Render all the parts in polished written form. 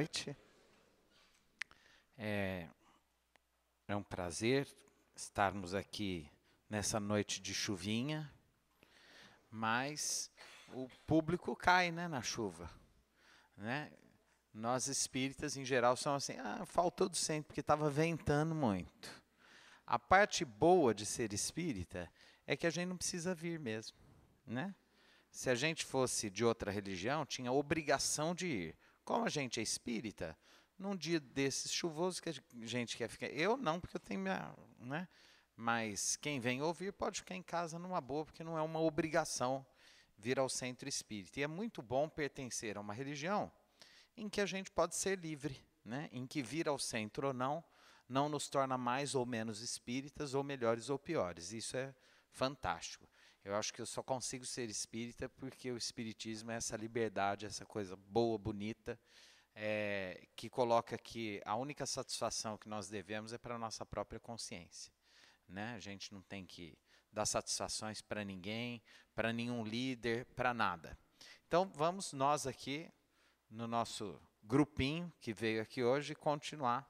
noite. É um prazer estarmos aqui nessa noite de chuvinha, mas o público cai, né, na chuva, né? Nós espíritas, em geral, somos assim, faltou do centro, porque estava ventando muito. A parte boa de ser espírita é que a gente não precisa vir mesmo, né? Se a gente fosse de outra religião, tinha a obrigação de ir. Como a gente é espírita, num dia desses chuvosos que a gente quer ficar... Eu não, porque eu tenho minha... né? Mas quem vem ouvir pode ficar em casa numa boa, porque não é uma obrigação vir ao centro espírita. E é muito bom pertencer a uma religião em que a gente pode ser livre, né? Em que vir ao centro ou não nos torna mais ou menos espíritas, ou melhores ou piores. Isso é fantástico. Eu acho que eu só consigo ser espírita porque o espiritismo é essa liberdade, essa coisa boa, bonita, que coloca que a única satisfação que nós devemos é para a nossa própria consciência, né? A gente não tem que dar satisfações para ninguém, para nenhum líder, para nada. Então, vamos nós aqui, no nosso grupinho que veio aqui hoje, continuar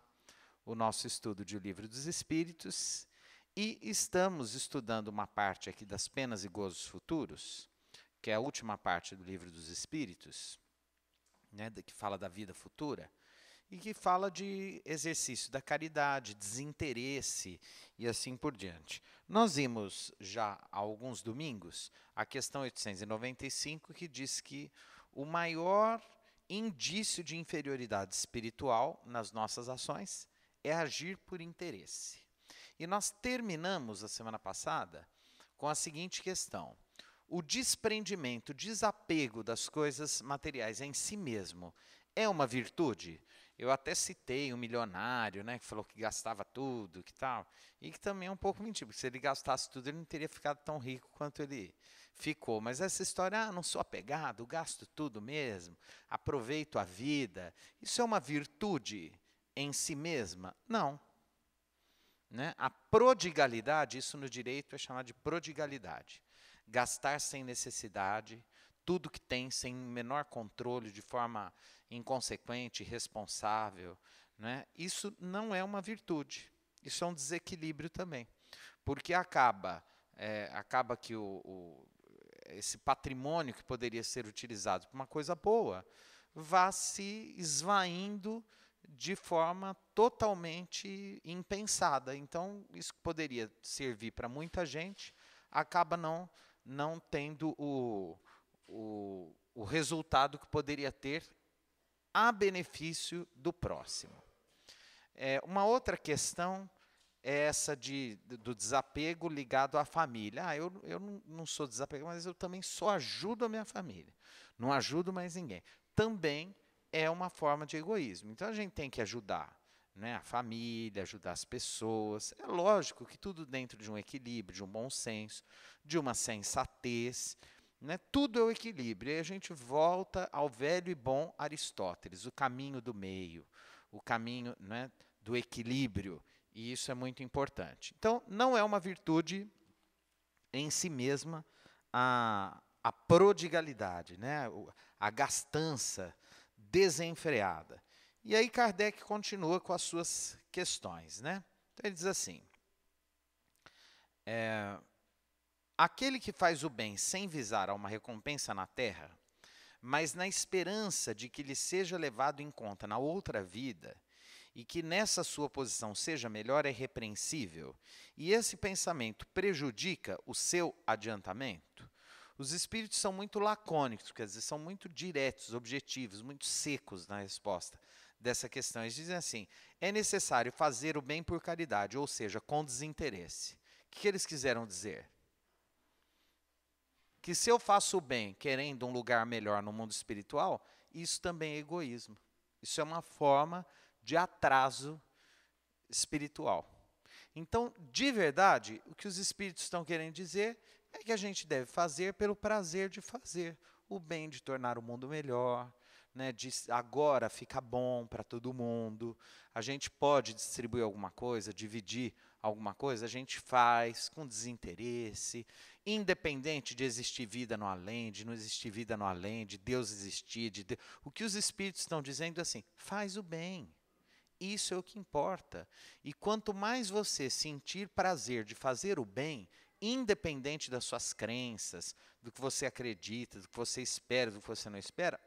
o nosso estudo de O Livro dos Espíritos. E estamos estudando uma parte aqui das penas e gozos futuros, que é a última parte do Livro dos Espíritos, né, que fala da vida futura, e que fala de exercício da caridade, desinteresse e assim por diante. Nós vimos já há alguns domingos a questão 895, que diz que o maior indício de inferioridade espiritual nas nossas ações é agir por interesse. E nós terminamos a semana passada com a seguinte questão: o desprendimento, o desapego das coisas materiais em si mesmo é uma virtude? Eu até citei um milionário, né, que falou que gastava tudo, que tal, e que também é um pouco mentira, porque se ele gastasse tudo, ele não teria ficado tão rico quanto ele ficou. Mas essa história, não sou apegado, gasto tudo mesmo, aproveito a vida, isso é uma virtude em si mesma? Não. Né? A prodigalidade, isso no direito é chamado de prodigalidade. Gastar sem necessidade, tudo que tem sem menor controle, de forma inconsequente, irresponsável, né? Isso não é uma virtude, isso é um desequilíbrio também. Porque acaba que esse patrimônio que poderia ser utilizado para uma coisa boa, vá se esvaindo de forma totalmente impensada. Então, isso que poderia servir para muita gente, acaba não tendo o resultado que poderia ter a benefício do próximo. Uma outra questão é essa do desapego ligado à família. Eu não sou desapegado, mas eu também só ajudo a minha família. Não ajudo mais ninguém. Também é uma forma de egoísmo. Então, a gente tem que ajudar, né, a família, ajudar as pessoas. É lógico que tudo dentro de um equilíbrio, de um bom senso, de uma sensatez, né, tudo é o equilíbrio. E a gente volta ao velho e bom Aristóteles, o caminho do meio, o caminho, né, do equilíbrio. E isso é muito importante. Então, não é uma virtude em si mesma a prodigalidade, né, a gastança desenfreada. E aí Kardec continua com as suas questões, né? Então ele diz assim: aquele que faz o bem sem visar a uma recompensa na terra, mas na esperança de que lhe seja levado em conta na outra vida, e que nessa sua posição seja melhor, é repreensível, e esse pensamento prejudica o seu adiantamento. Os espíritos são muito lacônicos, quer dizer, são muito diretos, objetivos, muito secos na resposta dessa questão. Eles dizem assim: é necessário fazer o bem por caridade, ou seja, com desinteresse. O que eles quiseram dizer? Que se eu faço o bem querendo um lugar melhor no mundo espiritual, isso também é egoísmo. Isso é uma forma de atraso espiritual. Então, de verdade, o que os espíritos estão querendo dizer é que a gente deve fazer pelo prazer de fazer, o bem de tornar o mundo melhor, né, de agora fica bom para todo mundo, a gente pode distribuir alguma coisa, dividir alguma coisa, a gente faz com desinteresse, independente de existir vida no além, de não existir vida no além, de Deus existir, o que os Espíritos estão dizendo é assim, faz o bem. Isso é o que importa. E quanto mais você sentir prazer de fazer o bem, independente das suas crenças, do que você acredita, do que você espera, do que você não espera,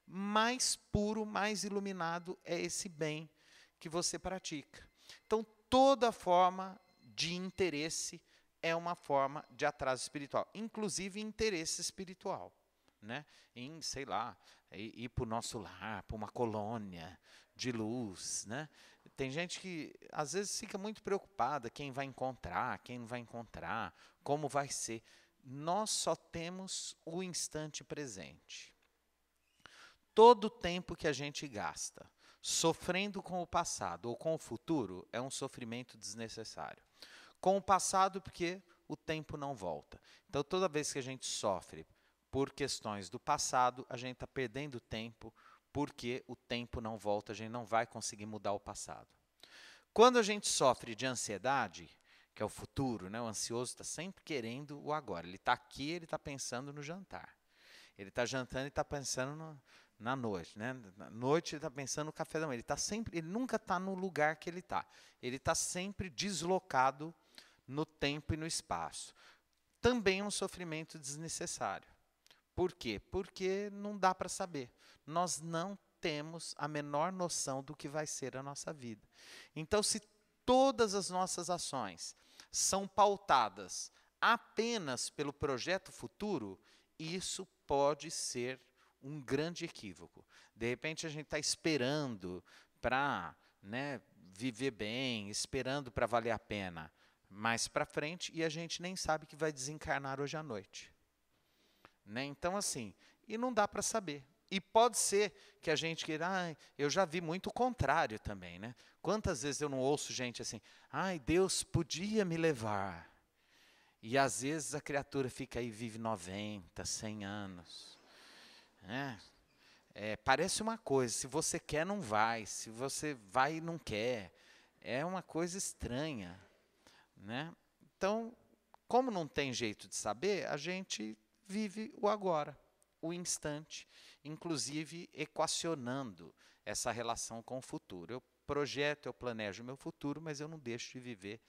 mais puro, mais iluminado é esse bem que você pratica. Então, toda forma de interesse é uma forma de atraso espiritual, inclusive interesse espiritual, né? Em, sei lá, ir para o nosso lar, para uma colônia de luz, né? Tem gente que às vezes fica muito preocupada, quem vai encontrar, quem não vai encontrar, como vai ser. Nós só temos o instante presente. Todo o tempo que a gente gasta sofrendo com o passado ou com o futuro é um sofrimento desnecessário. Com o passado, porque o tempo não volta. Então, toda vez que a gente sofre por questões do passado, a gente está perdendo tempo, porque o tempo não volta, a gente não vai conseguir mudar o passado. Quando a gente sofre de ansiedade, que é o futuro, né? O ansioso está sempre querendo o agora. Ele está aqui, ele está pensando no jantar. Ele está jantando e está pensando na noite, né? Na noite ele está pensando no café da manhã. Ele nunca está no lugar que ele está. Ele está sempre deslocado no tempo e no espaço. Também é um sofrimento desnecessário. Por quê? Porque não dá para saber. Nós não temos a menor noção do que vai ser a nossa vida. Então, se todas as nossas ações são pautadas apenas pelo projeto futuro, isso pode ser um grande equívoco. De repente, a gente está esperando para, né, viver bem, esperando para valer a pena mais para frente, e a gente nem sabe que vai desencarnar hoje à noite. Né? Então, assim, e não dá para saber. E pode ser que a gente queira, eu já vi muito o contrário também, né? Quantas vezes eu não ouço gente assim, Deus podia me levar. E às vezes a criatura fica aí, vive 90, 100 anos. Né? Parece uma coisa, se você quer, não vai. Se você vai, não quer. É uma coisa estranha. Né? Então, como não tem jeito de saber, a gente vive o agora, o instante, inclusive equacionando essa relação com o futuro. Eu projeto, eu planejo o meu futuro, mas eu não deixo de viver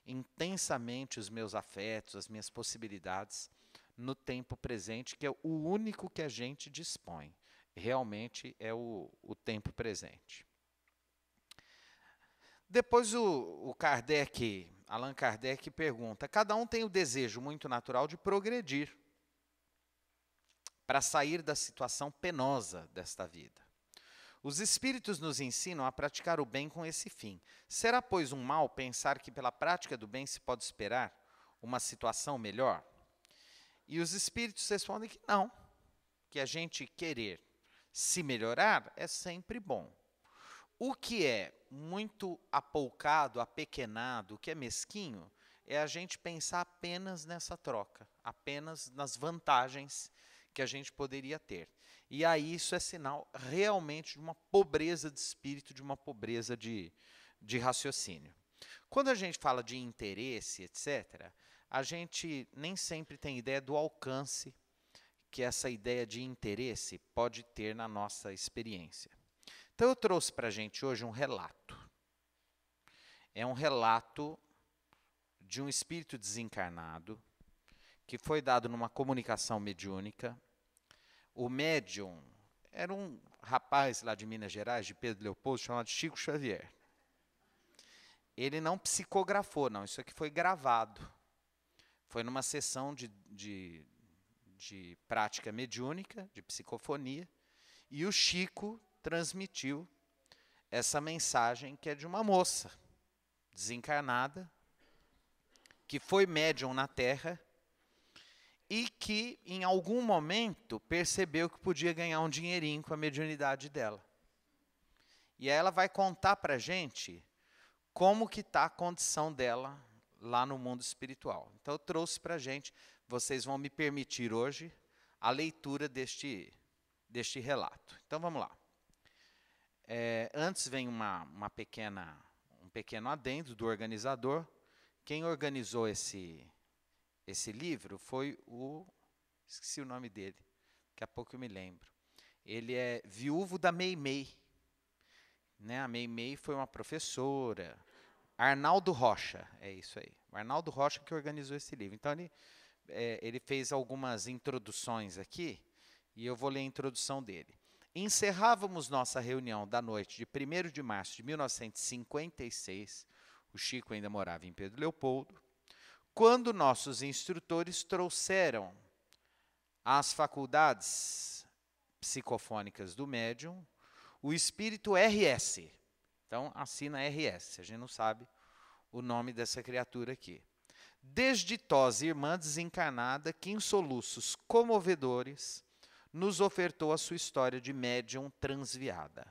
intensamente os meus afetos, as minhas possibilidades no tempo presente, que é o único que a gente dispõe. Realmente é o tempo presente. Depois Allan Kardec pergunta, cada um tem o desejo muito natural de progredir, para sair da situação penosa desta vida. Os espíritos nos ensinam a praticar o bem com esse fim. Será, pois, um mal pensar que pela prática do bem se pode esperar uma situação melhor? E os espíritos respondem que não, que a gente querer se melhorar é sempre bom. O que é muito apoucado, apequenado, o que é mesquinho, é a gente pensar apenas nessa troca, apenas nas vantagens que a gente poderia ter. E aí isso é sinal realmente de uma pobreza de espírito, de uma pobreza de raciocínio. Quando a gente fala de interesse, etc., a gente nem sempre tem ideia do alcance que essa ideia de interesse pode ter na nossa experiência. Então eu trouxe para a gente hoje um relato. É um relato de um espírito desencarnado que foi dado numa comunicação mediúnica. O médium era um rapaz lá de Minas Gerais, de Pedro Leopoldo, chamado Chico Xavier. Ele não psicografou, não. Isso aqui foi gravado. Foi numa sessão de prática mediúnica, de psicofonia, e o Chico transmitiu essa mensagem que é de uma moça desencarnada, que foi médium na Terra, e que, em algum momento, percebeu que podia ganhar um dinheirinho com a mediunidade dela. E aí ela vai contar para a gente como que está a condição dela lá no mundo espiritual. Então, eu trouxe para a gente, vocês vão me permitir hoje, a leitura deste deste relato. Então vamos lá. Antes vem um pequeno adendo do organizador. Quem organizou esse livro foi esqueci o nome dele, daqui a pouco eu me lembro. Ele é viúvo da Meimei. Né? A Meimei foi uma professora. Arnaldo Rocha, é isso aí. O Arnaldo Rocha que organizou esse livro. Então ele fez algumas introduções aqui, e eu vou ler a introdução dele. Encerrávamos nossa reunião da noite de 1º de março de 1956, o Chico ainda morava em Pedro Leopoldo, quando nossos instrutores trouxeram às faculdades psicofônicas do médium o espírito RS. Então, assina RS, a gente não sabe o nome dessa criatura aqui. Desditosa irmã desencarnada que, em soluços comovedores, nos ofertou a sua história de médium transviada.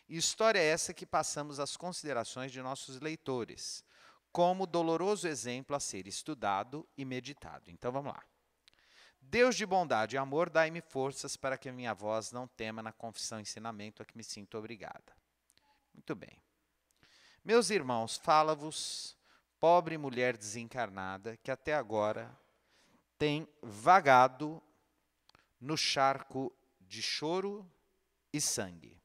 História essa que passamos às considerações de nossos leitores, como doloroso exemplo a ser estudado e meditado. Então vamos lá. Deus de bondade e amor, dai-me forças para que a minha voz não tema na confissão e ensinamento a que me sinto obrigada. Muito bem. Meus irmãos, fala-vos, pobre mulher desencarnada, que até agora tem vagado no charco de choro e sangue.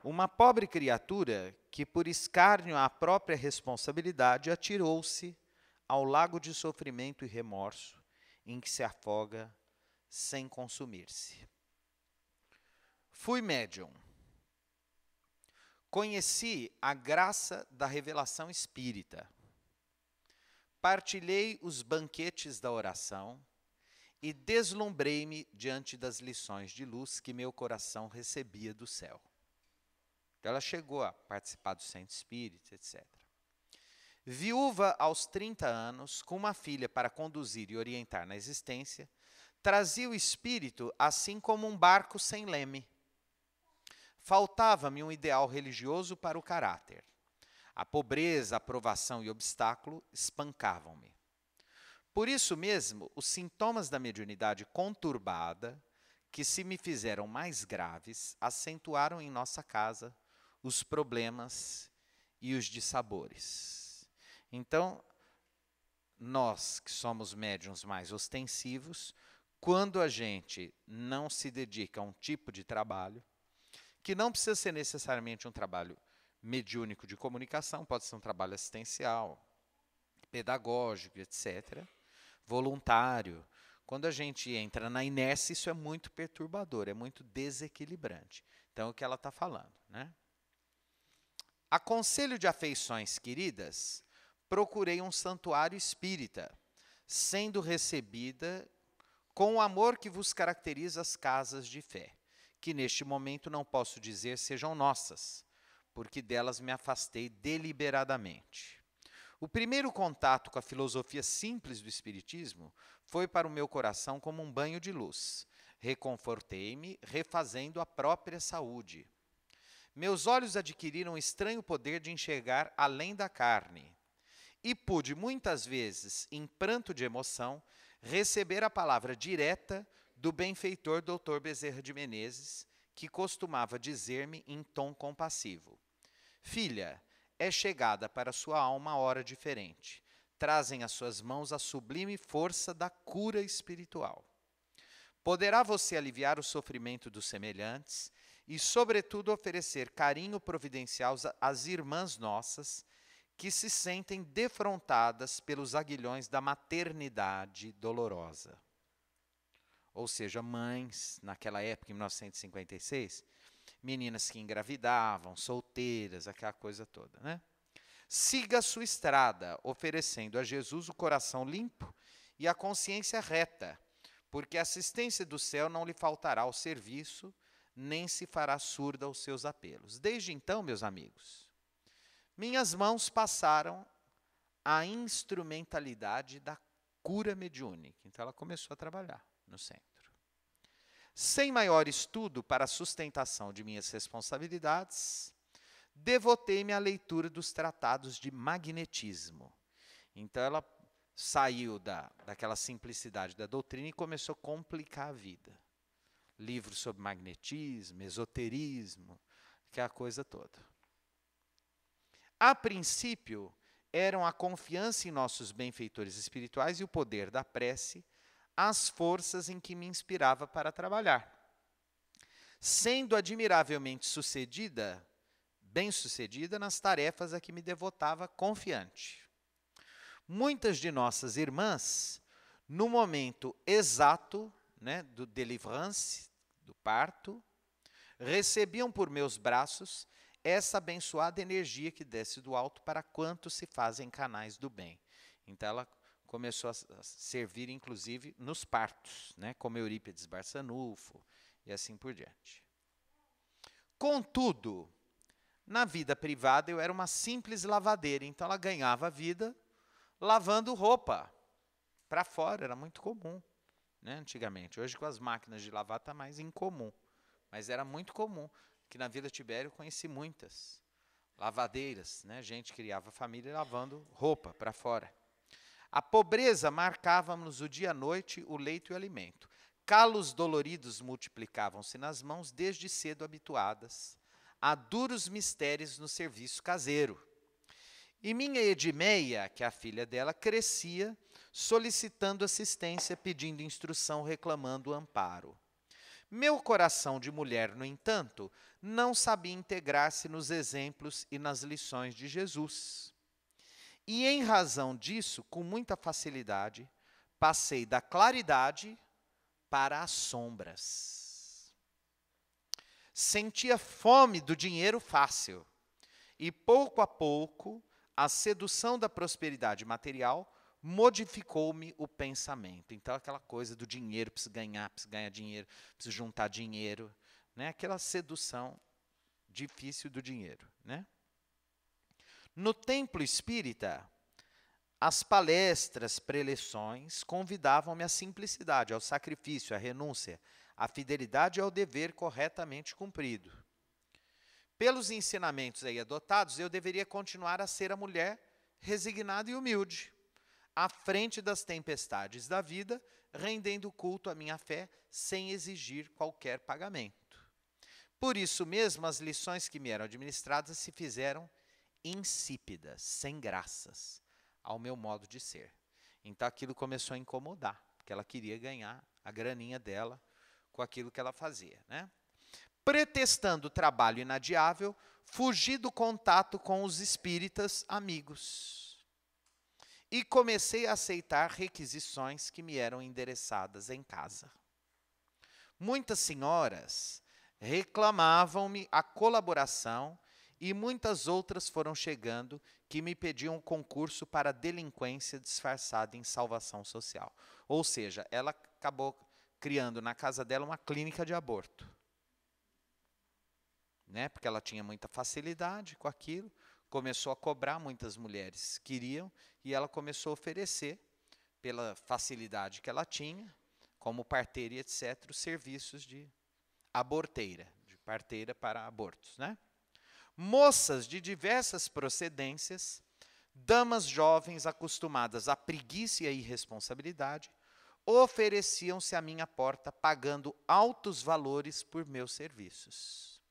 Uma pobre criatura que, por escárnio à própria responsabilidade, atirou-se ao lago de sofrimento e remorso, em que se afoga sem consumir-se. Fui médium. Conheci a graça da revelação espírita. Partilhei os banquetes da oração e deslumbrei-me diante das lições de luz que meu coração recebia do céu. Ela chegou a participar do centro espírita, etc. Viúva aos 30 anos, com uma filha para conduzir e orientar na existência, trazia o espírito assim como um barco sem leme. Faltava-me um ideal religioso para o caráter. A pobreza, a provação e o obstáculo espancavam-me. Por isso mesmo, os sintomas da mediunidade conturbada, que se me fizeram mais graves, acentuaram em nossa casa os problemas e os dissabores. Então, nós que somos médiuns mais ostensivos, quando a gente não se dedica a um tipo de trabalho, que não precisa ser necessariamente um trabalho mediúnico de comunicação, pode ser um trabalho assistencial, pedagógico, etc., voluntário. Quando a gente entra na inércia, isso é muito perturbador, é muito desequilibrante. Então, é o que ela está falando, né? Aconselho de afeições queridas, procurei um santuário espírita, sendo recebida com o amor que vos caracteriza as casas de fé, que neste momento não posso dizer sejam nossas, porque delas me afastei deliberadamente. O primeiro contato com a filosofia simples do Espiritismo foi para o meu coração como um banho de luz. Reconfortei-me, refazendo a própria saúde. Meus olhos adquiriram um estranho poder de enxergar além da carne. E pude, muitas vezes, em pranto de emoção, receber a palavra direta do benfeitor Dr. Bezerra de Menezes, que costumava dizer-me em tom compassivo: filha, é chegada para sua alma a hora diferente. Trazem às suas mãos a sublime força da cura espiritual. Poderá você aliviar o sofrimento dos semelhantes e, sobretudo, oferecer carinho providencial às irmãs nossas que se sentem defrontadas pelos aguilhões da maternidade dolorosa. Ou seja, mães, naquela época, em 1956, meninas que engravidavam, solteiras, aquela coisa toda, né? Siga a sua estrada, oferecendo a Jesus o coração limpo e a consciência reta, porque a assistência do céu não lhe faltará ao serviço, nem se fará surda aos seus apelos. Desde então, meus amigos, minhas mãos passaram à instrumentalidade da cura mediúnica. Então, ela começou a trabalhar no centro. Sem maior estudo para a sustentação de minhas responsabilidades, devotei-me à leitura dos tratados de magnetismo. Então, ela saiu daquela simplicidade da doutrina e começou a complicar a vida. livros sobre magnetismo, esoterismo, aquela coisa toda. A princípio, eram a confiança em nossos benfeitores espirituais e o poder da prece as forças em que me inspirava para trabalhar. Sendo admiravelmente bem-sucedida nas tarefas a que me devotava confiante. Muitas de nossas irmãs, no momento exato, do delivrance, do parto, recebiam por meus braços essa abençoada energia que desce do alto para quantos se fazem canais do bem. Então ela começou a servir, inclusive, nos partos, como Eurípides Barçanufo e assim por diante. Contudo, na vida privada eu era uma simples lavadeira, então ela ganhava vida lavando roupa para fora, era muito comum, antigamente. Hoje com as máquinas de lavar está mais incomum, mas era muito comum, que na Vila Tibério eu conheci muitas lavadeiras, gente criava família lavando roupa para fora. A pobreza marcava-nos o dia e a noite, o leito e o alimento. Calos doloridos multiplicavam-se nas mãos, desde cedo habituadas a duros mistérios no serviço caseiro. E minha Edimeia, que é a filha dela, crescia, solicitando assistência, pedindo instrução, reclamando amparo. Meu coração de mulher, no entanto, não sabia integrar-se nos exemplos e nas lições de Jesus. E, em razão disso, com muita facilidade, passei da claridade para as sombras. Sentia fome do dinheiro fácil, e pouco a pouco, a sedução da prosperidade material modificou-me o pensamento. Então, aquela coisa do dinheiro, preciso ganhar dinheiro, preciso juntar dinheiro, aquela sedução difícil do dinheiro. No templo espírita, as palestras, preleções convidavam-me à simplicidade, ao sacrifício, à renúncia, à fidelidade e ao dever corretamente cumprido. Pelos ensinamentos aí adotados, eu deveria continuar a ser a mulher resignada e humilde, à frente das tempestades da vida, rendendo culto à minha fé, sem exigir qualquer pagamento. Por isso mesmo, as lições que me eram administradas se fizeram insípidas, sem graças, ao meu modo de ser. Então aquilo começou a incomodar, porque ela queria ganhar a graninha dela com aquilo que ela fazia. Pretextando o trabalho inadiável, fugi do contato com os espíritas amigos. E comecei a aceitar requisições que me eram endereçadas em casa. Muitas senhoras reclamavam-me a colaboração e muitas outras foram chegando que me pediam um concurso para delinquência disfarçada em salvação social. Ou seja, ela acabou criando na casa dela uma clínica de aborto. Porque ela tinha muita facilidade com aquilo, começou a cobrar, muitas mulheres queriam, e ela começou a oferecer, pela facilidade que ela tinha, como parteira e etc., os serviços de aborteira, de parteira para abortos. Moças de diversas procedências, damas jovens acostumadas à preguiça e à irresponsabilidade, ofereciam-se à minha porta, pagando altos valores por meus serviços.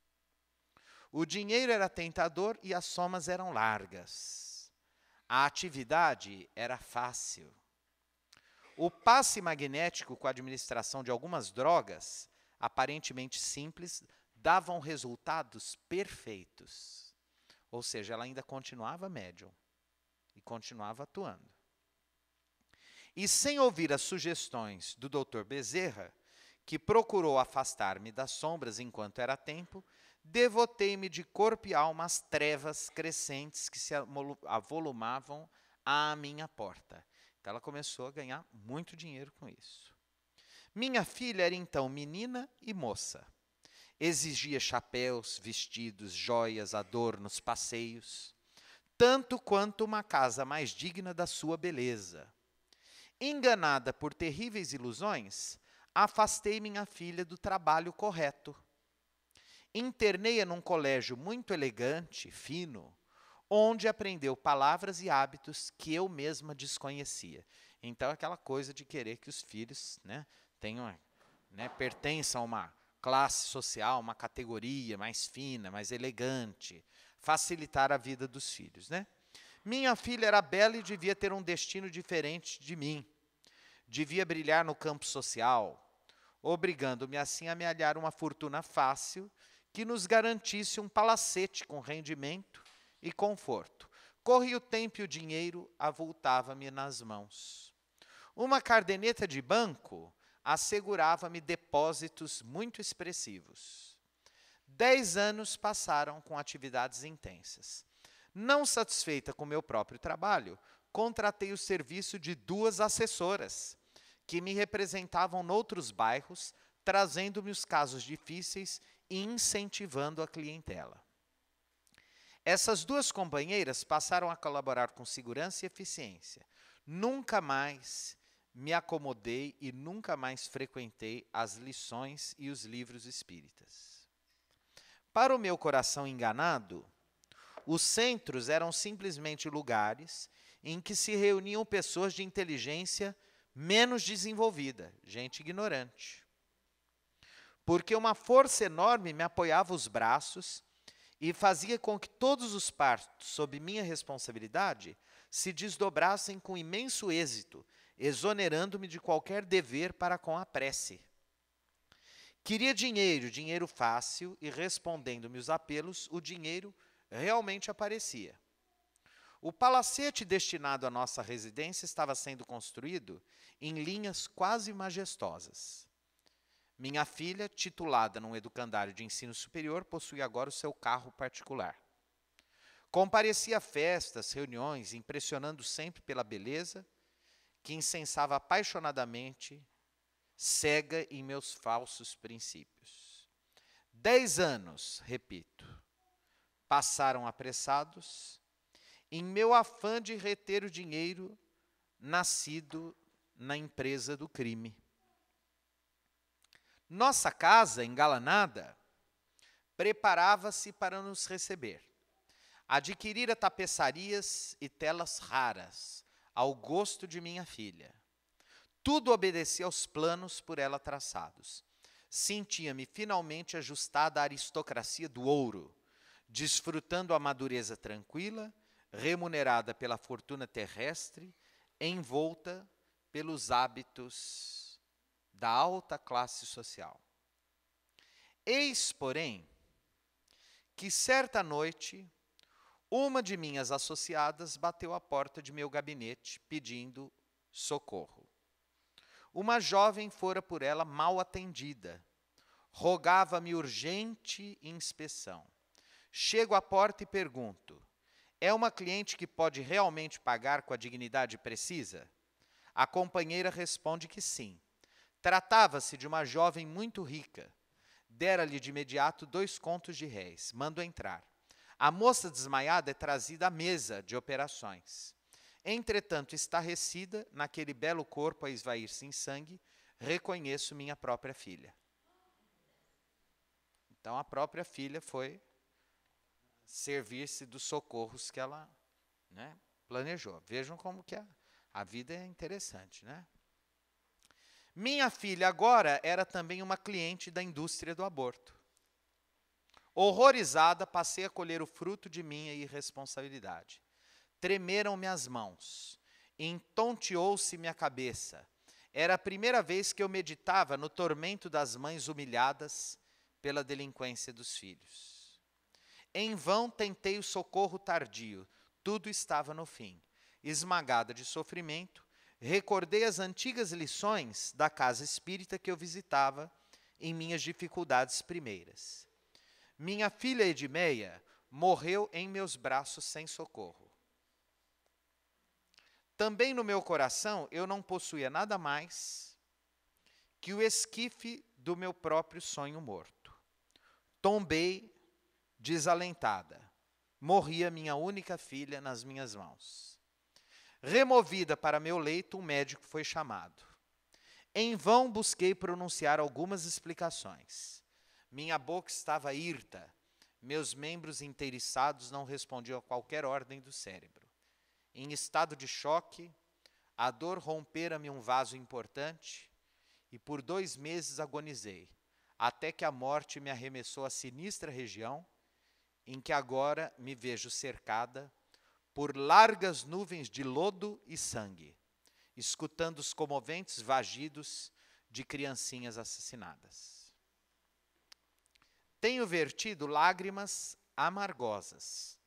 O dinheiro era tentador e as somas eram largas. A atividade era fácil. O passe magnético com a administração de algumas drogas, aparentemente simples, davam resultados perfeitos. Ou seja, ela ainda continuava médium e continuava atuando. E sem ouvir as sugestões do Dr. Bezerra, que procurou afastar-me das sombras enquanto era tempo, devotei-me de corpo e alma às trevas crescentes que se avolumavam à minha porta. Então ela começou a ganhar muito dinheiro com isso. Minha filha era então menina e moça. Exigia chapéus, vestidos, joias, adornos, passeios, tanto quanto uma casa mais digna da sua beleza. Enganada por terríveis ilusões, afastei minha filha do trabalho correto. Internei-a num colégio muito elegante, fino, onde aprendeu palavras e hábitos que eu mesma desconhecia. Então, aquela coisa de querer que os filhos tenham, pertençam a classe social, uma categoria mais fina, mais elegante, facilitar a vida dos filhos, né? Minha filha era bela e devia ter um destino diferente de mim. Devia brilhar no campo social, obrigando-me assim a me alhar uma fortuna fácil que nos garantisse um palacete com rendimento e conforto. Corria o tempo e o dinheiro avultava-me nas mãos. Uma caderneta de banco assegurava-me depósitos muito expressivos. 10 anos passaram com atividades intensas. Não satisfeita com meu próprio trabalho, contratei o serviço de 2 assessoras, que me representavam noutros bairros, trazendo-me os casos difíceis e incentivando a clientela. Essas 2 companheiras passaram a colaborar com segurança e eficiência. Nunca mais me acomodei e nunca mais frequentei as lições e os livros espíritas. Para o meu coração enganado, os centros eram simplesmente lugares em que se reuniam pessoas de inteligência menos desenvolvida, gente ignorante. Porque uma força enorme me apoiava os braços e fazia com que todos os partos sob minha responsabilidade se desdobrassem com imenso êxito, exonerando-me de qualquer dever para com a prece. Queria dinheiro, dinheiro fácil, e respondendo-me os apelos, o dinheiro realmente aparecia. O palacete destinado à nossa residência estava sendo construído em linhas quase majestosas. Minha filha, titulada num educandário de ensino superior, possuía agora o seu carro particular. Comparecia a festas, reuniões, impressionando sempre pela beleza, que incensava apaixonadamente, cega em meus falsos princípios. 10 anos, repito, passaram apressados, em meu afã de reter o dinheiro nascido na empresa do crime. Nossa casa, engalanada, preparava-se para nos receber. Adquirira tapeçarias e telas raras, ao gosto de minha filha. Tudo obedecia aos planos por ela traçados. Sentia-me finalmente ajustada à aristocracia do ouro, desfrutando a madureza tranquila, remunerada pela fortuna terrestre, envolta pelos hábitos da alta classe social. Eis, porém, que certa noite, uma de minhas associadas bateu à porta de meu gabinete pedindo socorro. Uma jovem fora por ela mal atendida. Rogava-me urgente inspeção. Chego à porta e pergunto: é uma cliente que pode realmente pagar com a dignidade precisa? A companheira responde que sim. Tratava-se de uma jovem muito rica. Dera-lhe de imediato 2 contos de réis. Mando entrar. A moça desmaiada é trazida à mesa de operações. Entretanto, estarrecida, naquele belo corpo a esvair-se em sangue, reconheço minha própria filha. Então, a própria filha foi servir-se dos socorros que ela, né, planejou. Vejam como que a vida é interessante, né? Minha filha agora era também uma cliente da indústria do aborto. Horrorizada, passei a colher o fruto de minha irresponsabilidade. Tremeram-me as mãos, entonteou-se-me a cabeça. Era a primeira vez que eu meditava no tormento das mães humilhadas pela delinquência dos filhos. Em vão tentei o socorro tardio, tudo estava no fim. Esmagada de sofrimento, recordei as antigas lições da casa espírita que eu visitava em minhas dificuldades primeiras. Minha filha Edmeia morreu em meus braços sem socorro. Também no meu coração eu não possuía nada mais que o esquife do meu próprio sonho morto. Tombei desalentada. Morria minha única filha nas minhas mãos. Removida para meu leito, um médico foi chamado. Em vão busquei pronunciar algumas explicações. Minha boca estava hirta, meus membros inteiriçados não respondiam a qualquer ordem do cérebro. Em estado de choque, a dor rompera-me um vaso importante e por 2 meses agonizei, até que a morte me arremessou à sinistra região, em que agora me vejo cercada por largas nuvens de lodo e sangue, escutando os comoventes vagidos de criancinhas assassinadas. Tenho vertido lágrimas amargosas.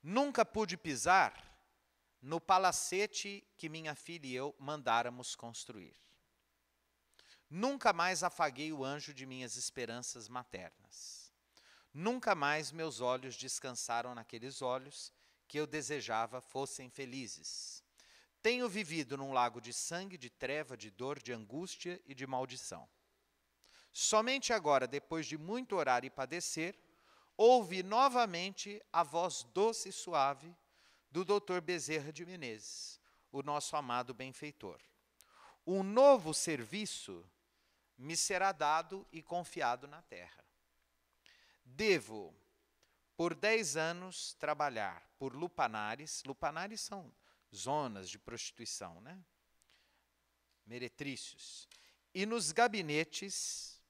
Nunca pude pisar no palacete que minha filha e eu mandáramos construir. Nunca mais afaguei o anjo de minhas esperanças maternas. Nunca mais meus olhos descansaram naqueles olhos que eu desejava fossem felizes. Tenho vivido num lago de sangue, de treva, de dor, de angústia e de maldição. Somente agora, depois de muito orar e padecer, ouvi novamente a voz doce e suave do Dr. Bezerra de Menezes, o nosso amado benfeitor. Um novo serviço me será dado e confiado na terra. Devo, por 10 anos, trabalhar por lupanares. Lupanares são zonas de prostituição, né? Meretrícios. E nos gabinetes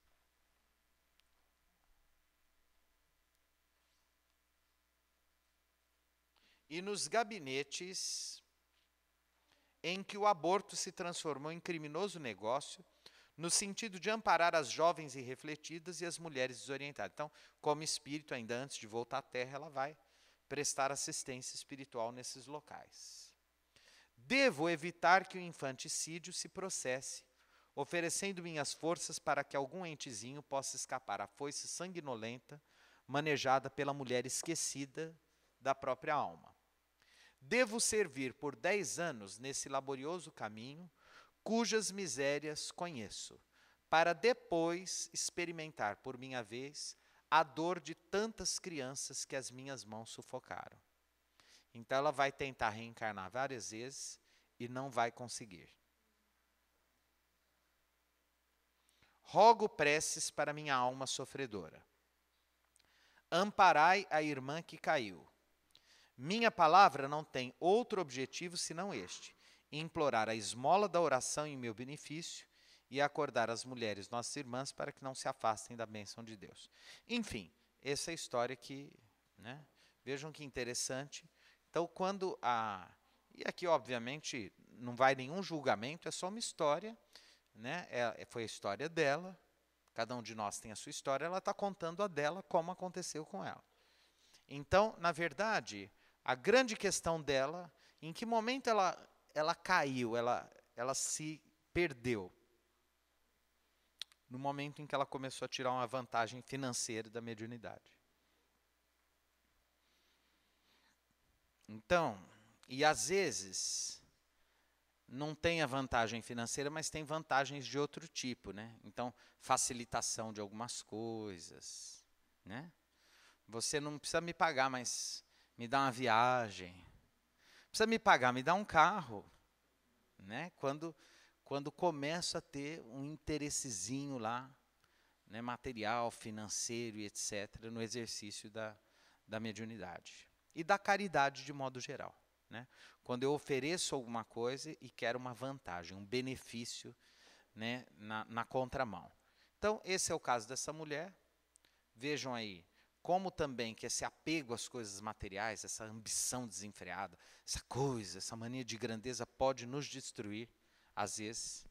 em que o aborto se transformou em criminoso negócio, no sentido de amparar as jovens irrefletidas e as mulheres desorientadas. Então, como espírito, ainda antes de voltar à Terra, ela vai prestar assistência espiritual nesses locais. Devo evitar que o infanticídio se processe, oferecendo minhas forças para que algum entezinho possa escapar à foice sanguinolenta, manejada pela mulher esquecida da própria alma. Devo servir por 10 anos nesse laborioso caminho, cujas misérias conheço, para depois experimentar por minha vez a dor de tantas crianças que as minhas mãos sufocaram. Então ela vai tentar reencarnar várias vezes e não vai conseguir. Rogo preces para minha alma sofredora. Amparai a irmã que caiu. Minha palavra não tem outro objetivo senão este: implorar a esmola da oração em meu benefício e acordar as mulheres, nossas irmãs, para que não se afastem da bênção de Deus. Enfim, essa é a história que, né, vejam que interessante. Então, quando e aqui, obviamente, não vai nenhum julgamento, é só uma história, né? Foi a história dela, cada um de nós tem a sua história, ela está contando a dela, como aconteceu com ela. Então, na verdade, a grande questão dela, em que momento ela caiu, ela se perdeu? No momento em que ela começou a tirar uma vantagem financeira da mediunidade. Então, e às vezes, não tem a vantagem financeira, mas tem vantagens de outro tipo, né? Então, facilitação de algumas coisas, né? Você não precisa me pagar, mas me dá uma viagem. Precisa me pagar, me dá um carro, né? Quando começa a ter um interessezinho lá, né, material, financeiro e etc., no exercício da mediunidade. E da caridade de modo geral. Né? Quando eu ofereço alguma coisa e quero uma vantagem, um benefício, né, na contramão. Então, esse é o caso dessa mulher. Vejam aí, como também que esse apego às coisas materiais, essa ambição desenfreada, essa mania de grandeza pode nos destruir, às vezes,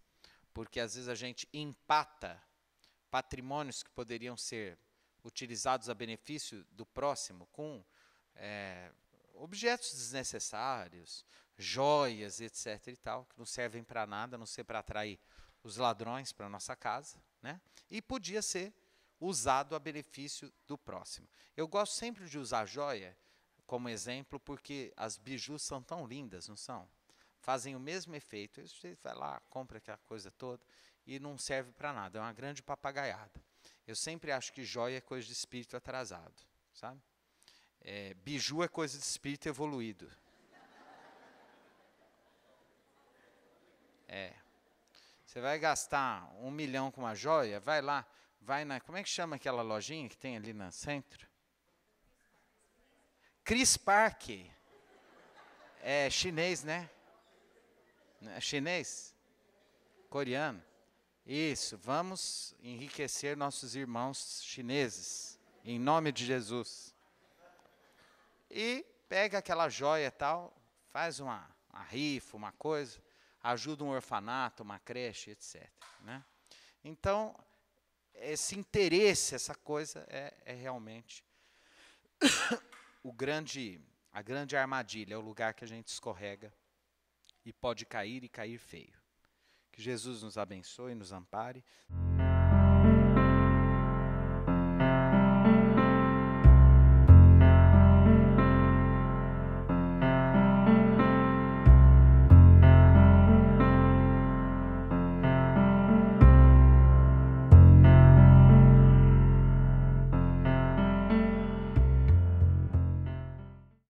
porque às vezes a gente empata patrimônios que poderiam ser utilizados a benefício do próximo com objetos desnecessários, joias, etc. e tal, que não servem para nada, a não ser para atrair os ladrões para a nossa casa, né? E podia ser usado a benefício do próximo. Eu gosto sempre de usar joia como exemplo, porque as bijus são tão lindas, não são? Fazem o mesmo efeito. Você vai lá, compra aquela coisa toda e não serve para nada. É uma grande papagaiada. Eu sempre acho que joia é coisa de espírito atrasado, sabe? Biju é coisa de espírito evoluído. Você vai gastar 1 milhão com uma joia, vai lá, como é que chama aquela lojinha que tem ali no centro? Chris Park. É chinês, né? É chinês? Coreano? Isso, vamos enriquecer nossos irmãos chineses, em nome de Jesus. E pega aquela joia e tal, faz uma rifa, uma coisa, ajuda um orfanato, uma creche, etc. Né? Então, esse interesse, essa coisa é realmente a grande armadilha, é o lugar que a gente escorrega e pode cair e cair feio. Que Jesus nos abençoe e nos ampare.